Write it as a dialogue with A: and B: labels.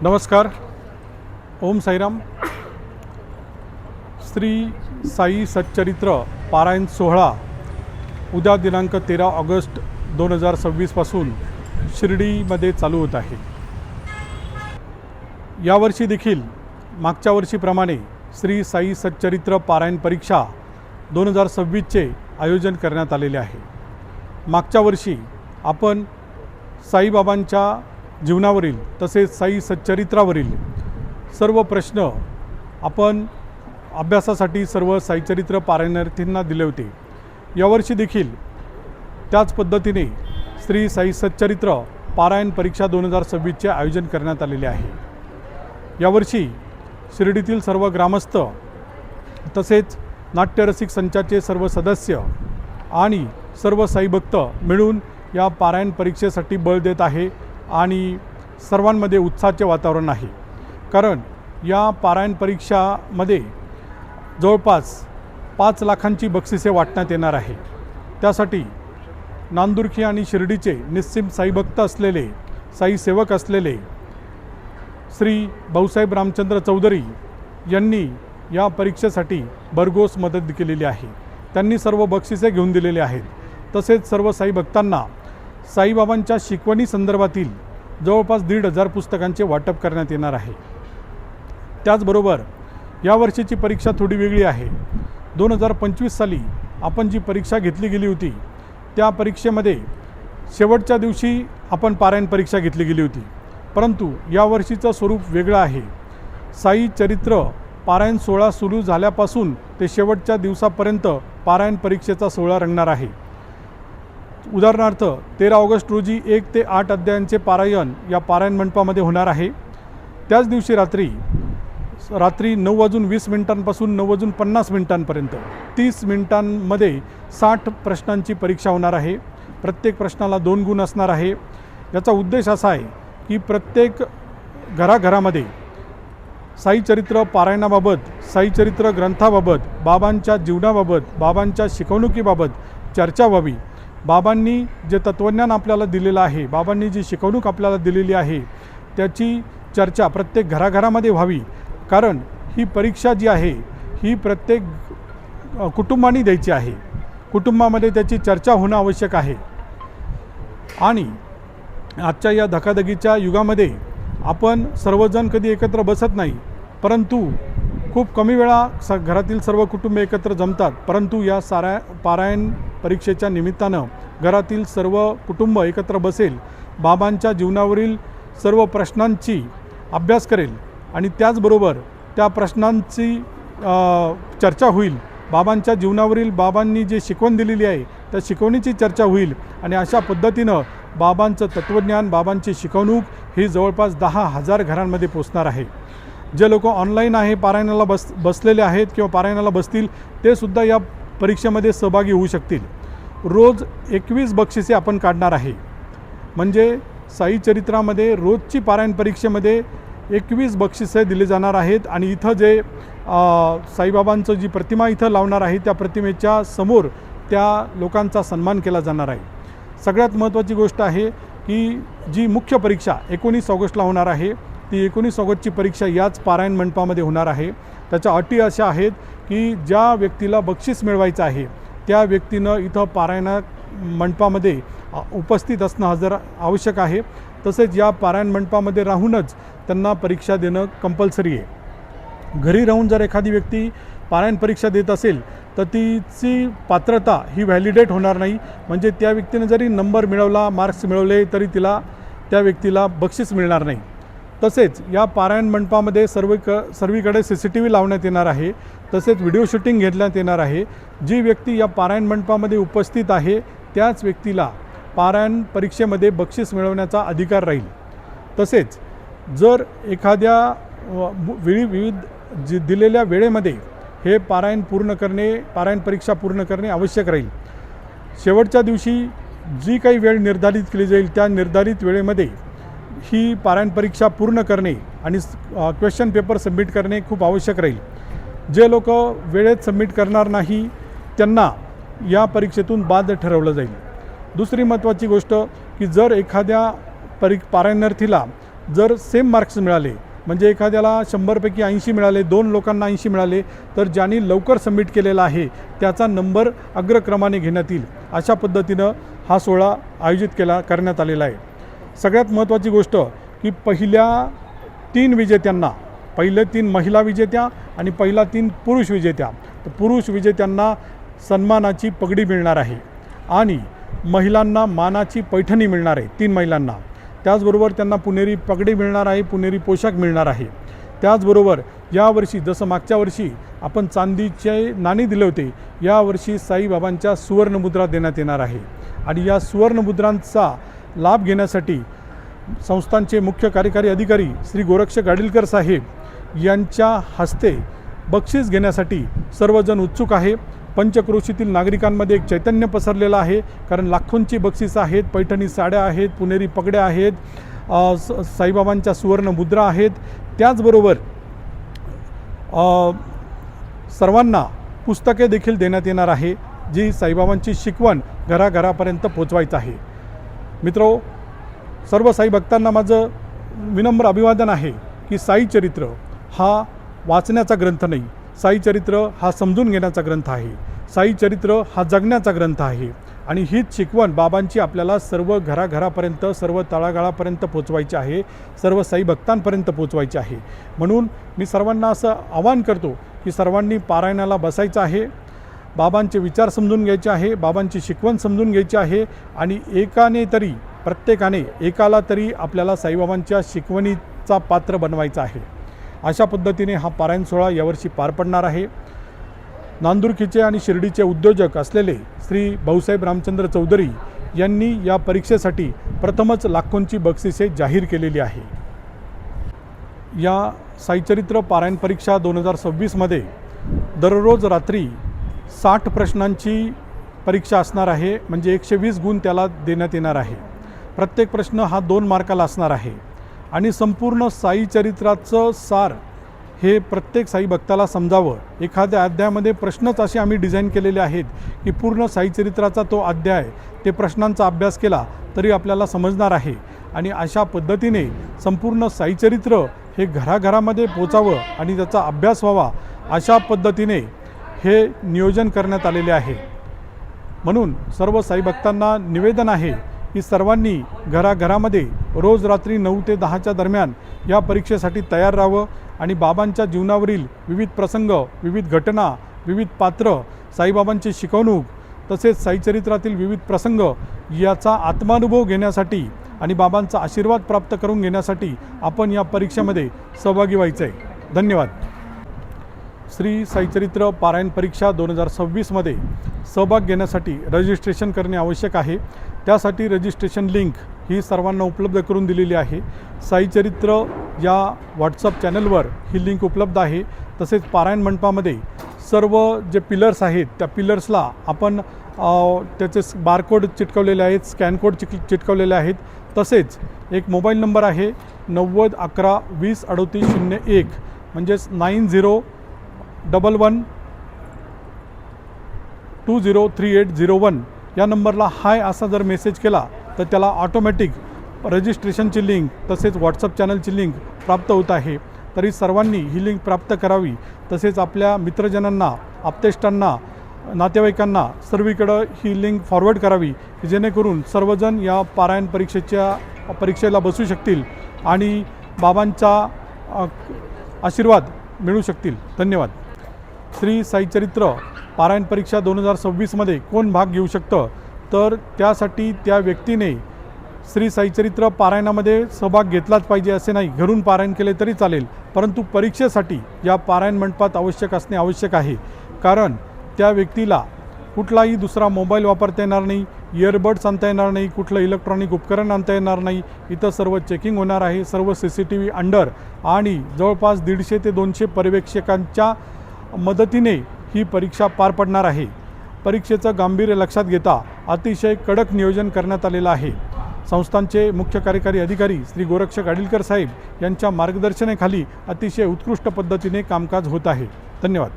A: नमस्कार. ओम साईराम. श्री साई सच्चरित्र पारायण सोहळा उद्या दिनांक 13 ऑगस्ट 2026 पासून शिर्डीमध्ये चालू होत आहे. यावर्षी देखील मागच्या वर्षीप्रमाणे श्री साई सच्चरित्र पारायण परीक्षा 2026चे आयोजन करण्यात आलेले आहे. मागच्या वर्षी आपण साईबाबांच्या जीवनावरील तसेच साई सच्चरित्रावरील सर्व प्रश्न आपण अभ्यासासाठी सर्व साईचरित्र पारायणार्थींना दिले होते. यावर्षी देखील त्याच पद्धतीने श्री साई सच्चरित्र पारायण परीक्षा 2026चे आयोजन करण्यात आलेले आहे. यावर्षी शिर्डीतील सर्व ग्रामस्थ तसेच नाट्यरसिक संचाचे सर्व सदस्य आणि सर्व साईभक्त मिळून या पारायण परीक्षेसाठी बळ देत आहे आणि सर्वांमध्ये उत्साहाचे वातावरण आहे. कारण या पारायण परीक्षामध्ये जवळपास 5 लाखांची बक्षिसे वाटण्यात येणार आहे. त्यासाठी नांदुरखी आणि शिर्डीचे निस्सीम साईभक्त असलेले साई सेवक असलेले श्री भाऊसाहेब रामचंद्र चौधरी यांनी या परीक्षेसाठी भरघोस मदत केलेली आहे. त्यांनी सर्व बक्षिसे घेऊन दिलेले आहेत. तसेच सर्व साईभक्तांना साईबाबांच्या शिकवणी संदर्भातील जवळपास 1,500 पुस्तकांचे वाटप करण्यात येणार आहे. त्याचबरोबर यावर्षीची परीक्षा थोडी वेगळी आहे. 2025 साली आपण जी परीक्षा घेतली गेली होती त्या परीक्षेमध्ये शेवटच्या दिवशी आपण पारायण परीक्षा घेतली गेली होती. परंतु यावर्षीचं स्वरूप वेगळं आहे. साई चरित्र पारायण सोहळा सुरू झाल्यापासून ते शेवटच्या दिवसापर्यंत पारायण परीक्षेचा सोहळा रंगणार आहे. उदाहरणार्थ 13 ऑगस्ट रोजी 1 ते 8 अध्यायांचे पारायण या पारायण मंडपामध्ये होणार आहे. त्याच दिवशी रात्री 9:20 पासून 9:50 30 मिनिटांमध्ये 60 प्रश्नांची परीक्षा होणार आहे. प्रत्येक प्रश्नाला 2 गुण असणार आहे. याचा उद्देश असा आहे की प्रत्येक घराघरामध्ये साईचरित्र पारायणाबाबत, साईचरित्र ग्रंथाबाबत, बाबांच्या जीवनाबाबत, बाबांच्या शिकवणुकीबाबत चर्चा व्हावी. बाबांनी जे तत्त्वज्ञान आपल्याला दिलेलं आहे, बाबांनी जी शिकवणूक आपल्याला दिलेली आहे त्याची चर्चा प्रत्येक घराघरामध्ये व्हावी. कारण ही परीक्षा जी आहे ही प्रत्येक कुटुंबाने द्यायची आहे. कुटुंबामध्ये त्याची चर्चा होणं आवश्यक आहे. आणि आजच्या या धकाधकीच्या युगामध्ये आपण सर्वजण कधी एकत्र बसत नाही, परंतु खूप कमी वेळा घरातील सर्व कुटुंब एकत्र जमतात. परंतु या साऱ्या पारायण परीक्षेच्या निमित्तानं घरातील सर्व कुटुंब एकत्र बसेल, बाबांच्या जीवनावरील सर्व प्रश्नांची अभ्यास करेल आणि त्याचबरोबर त्या प्रश्नांची चर्चा होईल. बाबांच्या जीवनावरील बाबांनी जे शिकवण दिलेली आहे त्या शिकवणीची चर्चा होईल. आणि अशा पद्धतीनं बाबांचं तत्त्वज्ञान, बाबांची शिकवणूक ही जवळपास 10,000 घरांमध्ये पोचणार आहे. जे लोक ऑनलाईन आहे पारायणाला बसलेले आहेत किंवा पारायणाला बसतील ते सुद्धा या परीक्षेमध्ये सहभागी होऊ शकतील. रोज 21 बक्षिसे आपण काढणार आहे. म्हणजे साई चरित्रामध्ये रोजची पारायण परीक्षेमध्ये 21 बक्षिसे दिली जाणार आहेत. आणि इथं जे साईबाबांचं जी प्रतिमा इथं लावणार आहे त्या प्रतिमेच्या समोर त्या लोकांचा सन्मान केला जाणार आहे. सगळ्यात महत्त्वाची गोष्ट आहे की जी मुख्य परीक्षा 19 ऑगस्टला होणार आहे ती 19 ऑगस्टची परीक्षा याच पारायण मंडपामध्ये होणार आहे. त्याच्या अटी अशा आहेत की ज्या व्यक्तीला बक्षीस मिळवायचं आहे त्या व्यक्तीनं इथं पारायण मंडपामध्ये उपस्थित असणं आवश्यक आहे. तसेच या पारायण मंडपामध्ये राहूनच त्यांना परीक्षा देणं कंपल्सरी आहे. घरी राहून जर एखादी व्यक्ती पारायण परीक्षा देत असेल तर तिची पात्रता ही व्हॅलिडेट होणार नाही. म्हणजे त्या व्यक्तीनं जरी नंबर मिळवला, मार्क्स मिळवले तरी त्या व्यक्तीला बक्षीस मिळणार नाही. तसेच या पारायण मंडपामध्ये सर्वीकडे CCTV लावण्यात येणार आहे. तसेच व्हिडिओ शूटिंग घेतण्यात येणार आहे. जी व्यक्ती या पारायण मंडपामध्ये उपस्थित आहे त्याच व्यक्तीला पारायण परीक्षेमध्ये बक्षीस मिळवण्याचा अधिकार राहील. तसेच जर एखाद्या विविध दिलेल्या वेळेमध्ये हे पारायण परीक्षा पूर्ण करणे आवश्यक राहील. शेवटच्या दिवशी जी काही वेळ निर्धारित केली जाईल त्या निर्धारित वेळेमध्ये ही पारायण परीक्षा पूर्ण करणे आणि क्वेश्चन पेपर सबमिट करणे खूप आवश्यक राहील. जे लोक वेळेत सबमिट करणार नाही त्यांना या परीक्षेतून बाद ठरवलं जाईल. दुसरी महत्त्वाची गोष्ट की जर एखाद्या पारायणार्थीला जर सेम मार्क्स मिळाले, म्हणजे एखाद्याला 100पैकी 80 मिळाले, 2 लोकांना 80 मिळाले, तर ज्यांनी लवकर सबमिट केलेला आहे त्याचा नंबर अग्रक्रमाने घेण्यात येईल. अशा पद्धतीनं हा सोहळा आयोजित करण्यात आलेला आहे. सगळ्यात महत्त्वाची गोष्ट की पहिल्या 3 विजेत्यांना, पहिले 3 महिला विजेत्या आणि पहिला 3 पुरुष विजेत्या, तर पुरुष विजेत्यांना सन्मानाची पगडी मिळणार आहे आणि महिलांना मानाची पैठणी मिळणार आहे 3 महिलांना. त्याचबरोबर त्यांना पुणेरी पगडी मिळणार आहे, पुणेरी पोशाख मिळणार आहे. त्याचबरोबर यावर्षी जसं मागच्या वर्षी आपण चांदीचे नाणी दिले होते, यावर्षी साईबाबांच्या सुवर्णमुद्रा देण्यात येणार आहे. आणि या सुवर्णमुद्रांचा लाभ घेण्यासाठी संस्थांचे मुख्य कार्यकारी अधिकारी श्री गोरक्ष गाडीलकर साहेब यांच्या हस्ते बक्षीस घेण्यासाठी सर्वजण उत्सुक आहे. पंचक्रोशीतील नागरिकांमध्ये एक चैतन्य पसरलेलं आहे, कारण लाखोंची बक्षिसं आहेत, पैठणी साड्या आहेत, पुणेरी पगड्या आहेत, साईबाबांच्या सुवर्ण मुद्रा आहेत. त्याचबरोबर सर्वांना पुस्तके देखील देण्यात येणार आहे, जी साईबाबांची शिकवण घराघरापर्यंत पोचवायचं आहे. मित्रो, सर्व साई भक्तांना माझं विनम्र अभिवादन आहे की साईचरित्र हा वाचण्याचा ग्रंथ नाही, साईचरित्र हा समजून घेण्याचा ग्रंथ आहे, साईचरित्र हा जगण्याचा ग्रंथ आहे. आणि हीच शिकवण बाबांची आपल्याला सर्व घराघरापर्यंत, सर्व तळागाळापर्यंत पोचवायची आहे, सर्व साई भक्तांपर्यंत पोचवायची आहे. म्हणून मी सर्वांना असं आवाहन करतो की सर्वांनी पारायणाला बसायचं आहे, बाबांचे विचार समजून घ्यायचे आहे, बाबांची शिकवण समजून घ्यायची आहे आणि प्रत्येकाने एकाला तरी आपल्याला साईबाबांच्या शिकवणीचा पात्र बनवायचा आहे. अशा पद्धतीने हा पारायण सोहळा यावर्षी पार पडणार आहे. नांदुरकीचे आणि शिर्डीचे उद्योजक असलेले श्री भाऊसाहेब रामचंद्र चौधरी यांनी या परीक्षेसाठी प्रथमच लाखोंची बक्षिसे जाहीर केलेली आहे. या साईचरित्र पारायण परीक्षा 2026मध्ये दररोज रात्री 60 प्रश्नांची परीक्षा असणार आहे, म्हणजे 120 गुण त्याला देण्यात येणार आहे. प्रत्येक प्रश्न हा 2 मार्काला असणार आहे आणि संपूर्ण साईचरित्राचं सार हे प्रत्येक साई भक्ताला समजावं. एखाद्या अध्यायामध्ये प्रश्नच असे आम्ही डिझाईन केलेले आहेत की पूर्ण साईचरित्राचा तो अध्याय, ते प्रश्नांचा अभ्यास केला तरी आपल्याला समजणार आहे. आणि अशा पद्धतीने संपूर्ण साईचरित्र हे घराघरामध्ये पोचावं आणि त्याचा अभ्यास व्हावा, अशा पद्धतीने हे नियोजन करण्यात आलेले आहे. म्हणून सर्व साई भक्तांना निवेदन आहे की सर्वांनी घराघरामध्ये रोज रात्री 9 ते 10च्या दरम्यान या परीक्षेसाठी तयार राहावं आणि बाबांच्या जीवनावरील विविध प्रसंग, विविध घटना, विविध पात्र, साईबाबांची शिकवणूक तसेच साईचरित्रातील विविध प्रसंग याचा आत्मानुभव घेण्यासाठी आणि बाबांचा आशीर्वाद प्राप्त करून घेण्यासाठी आपण या परीक्षेमध्ये सहभागी व्हायचं आहे. धन्यवाद. श्री साईचरित्र पारायण परीक्षा 2026मध्ये सहभाग घेण्यासाठी रजिस्ट्रेशन करणे आवश्यक आहे. त्यासाठी रजिस्ट्रेशन लिंक ही सर्वांना उपलब्ध करून दिलेली आहे. साईचरित्र या व्हॉट्सअप चॅनलवर ही लिंक उपलब्ध आहे. तसेच पारायण मंडपामध्ये सर्व जे पिलर्स आहेत त्या पिलर्सला आपण त्याचे बारकोड चिटकवलेले आहेत, स्कॅन कोड चिटकवलेले आहेत. तसेच एक मोबाईल नंबर आहे 90 11 20 38 01, म्हणजेच 9011 203801 या नंबरला हाय असा जर मेसेज केला तर त्याला ऑटोमॅटिक रजिस्ट्रेशनची लिंक तसेच व्हॉट्सअप चॅनलची लिंक प्राप्त होत आहे. तरी सर्वांनी ही लिंक प्राप्त करावी. तसेच आपल्या मित्रजनांना, आप्तेष्टांना, नातेवाईकांना सर्वीकडं ही लिंक फॉरवर्ड करावी, जेणेकरून सर्वजण या पारायण परीक्षेला बसू शकतील आणि बाबांचा आशीर्वाद मिळू शकतील. धन्यवाद. श्री साईचरित्र पारायण परीक्षा 2026मध्ये कोण भाग घेऊ शकतं, तर त्यासाठी त्या व्यक्तीने श्री साईचरित्र पारायणामध्ये सहभाग घेतलाच पाहिजे असे नाही, घरून पारायण केले तरी चालेल, परंतु परीक्षेसाठी या पारायण मंडपात अवश्यक असणे आवश्यक आहे. कारण त्या व्यक्तीला कुठलाही दुसरा मोबाईल वापरता येणार नाही, इयरबड्स आणता येणार नाही, कुठलं इलेक्ट्रॉनिक उपकरण आणता येणार नाही. इथं सर्व चेकिंग होणार आहे, सर्व CCTV अंडर आणि जवळपास 150 ते 200 पर्यवेक्षकांच्या मदतीने ही परीक्षा पार पडणार आहे. परीक्षेचं गांभीर्य लक्षात घेता अतिशय कडक नियोजन करण्यात आलेलं आहे. संस्थांचे मुख्य कार्यकारी अधिकारी श्री गोरक्ष गाडीलकर साहेब यांच्या मार्गदर्शनाखाली अतिशय उत्कृष्ट पद्धतीने कामकाज होत आहे. धन्यवाद.